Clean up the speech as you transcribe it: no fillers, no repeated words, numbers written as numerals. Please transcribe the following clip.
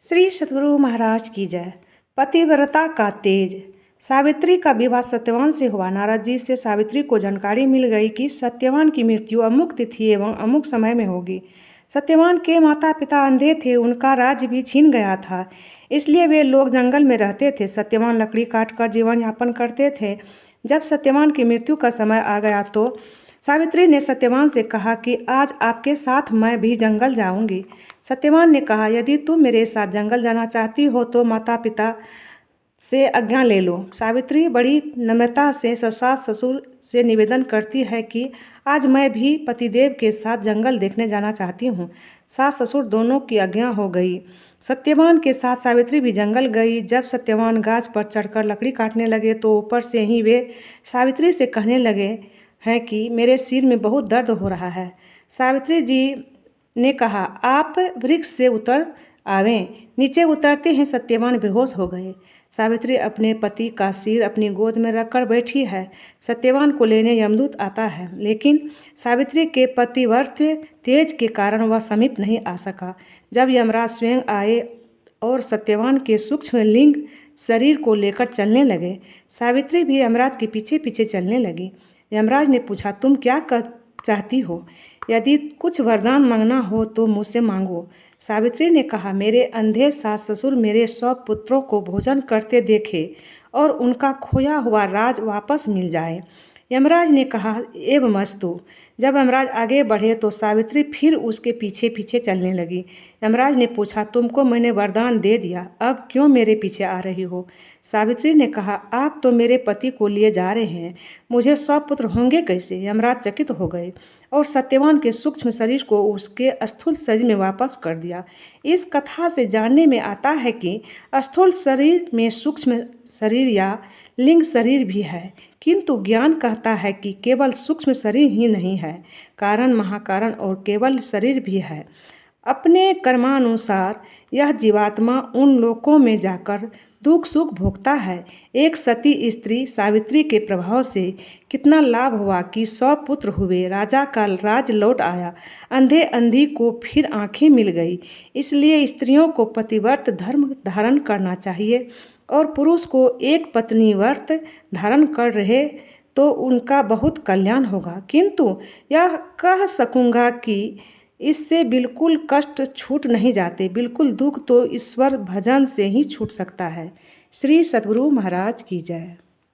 श्री सद्गुरु महाराज की जय। पतिव्रता का तेज। सावित्री का विवाह सत्यवान से हुआ। नारद जी से सावित्री को जानकारी मिल गई कि सत्यवान की मृत्यु अमुक तिथि एवं अमुक समय में होगी। सत्यवान के माता पिता अंधे थे, उनका राज्य भी छीन गया था, इसलिए वे लोग जंगल में रहते थे। सत्यवान लकड़ी काटकर जीवन यापन करते थे। जब सत्यवान की मृत्यु का समय आ गया तो सावित्री ने सत्यवान से कहा कि आज आपके साथ मैं भी जंगल जाऊंगी। सत्यवान ने कहा, यदि तुम मेरे साथ जंगल जाना चाहती हो तो माता पिता से आज्ञा ले लो। सावित्री बड़ी नम्रता से सास ससुर से निवेदन करती है कि आज मैं भी पतिदेव के साथ जंगल देखने जाना चाहती हूँ। सास ससुर दोनों की आज्ञा हो गई। सत्यवान के साथ सावित्री भी जंगल गई। जब सत्यवान गाछ पर चढ़कर लकड़ी काटने लगे तो ऊपर से ही वे सावित्री से कहने लगे हैं कि मेरे सिर में बहुत दर्द हो रहा है। सावित्री जी ने कहा, आप वृक्ष से उतर आवें। नीचे उतरते हैं सत्यवान बेहोश हो गए। सावित्री अपने पति का सिर अपनी गोद में रखकर बैठी है। सत्यवान को लेने यमदूत आता है, लेकिन सावित्री के पतिव्रत तेज के कारण वह समीप नहीं आ सका। जब यमराज स्वयं आए और सत्यवान के सूक्ष्म लिंग शरीर को लेकर चलने लगे, सावित्री भी यमराज के पीछे पीछे चलने लगी। यमराज ने पूछा, तुम क्या चाहती हो? यदि कुछ वरदान मांगना हो तो मुझसे मांगो। सावित्री ने कहा, मेरे अंधे सास ससुर मेरे 100 पुत्रों को भोजन करते देखे और उनका खोया हुआ राज वापस मिल जाए। यमराज ने कहा, एवमस्तु। जब यमराज आगे बढ़े तो सावित्री फिर उसके पीछे पीछे चलने लगी। यमराज ने पूछा, तुमको मैंने वरदान दे दिया, अब क्यों मेरे पीछे आ रही हो? सावित्री ने कहा, आप तो मेरे पति को लिए जा रहे हैं, मुझे 100 पुत्र होंगे कैसे? यमराज चकित हो गए और सत्यवान के सूक्ष्म शरीर को उसके स्थूल शरीर में वापस कर दिया। इस कथा से जानने में आता है कि स्थूल शरीर में सूक्ष्म शरीर या लिंग शरीर भी है, किंतु ज्ञान कहता है कि केवल सूक्ष्म शरीर ही नहीं है, कारण महाकारण और केवल शरीर भी है। अपने कर्मानुसार यह जीवात्मा उन लोकों में जाकर दुख सुख भोगता है। एक सती स्त्री सावित्री के प्रभाव से कितना लाभ हुआ कि 100 पुत्र हुए, राजा का राज लौट आया, अंधे अंधी को फिर आंखें मिल गई। इसलिए स्त्रियों को पतिव्रत धर्म धारण करना चाहिए और पुरुष को एक पत्नी व्रत धारण कर रहे तो उनका बहुत कल्याण होगा। किंतु यह कह सकूँगा कि इससे बिल्कुल कष्ट छूट नहीं जाते, बिल्कुल दुख तो ईश्वर भजन से ही छूट सकता है। श्री सद्गुरु महाराज की जय।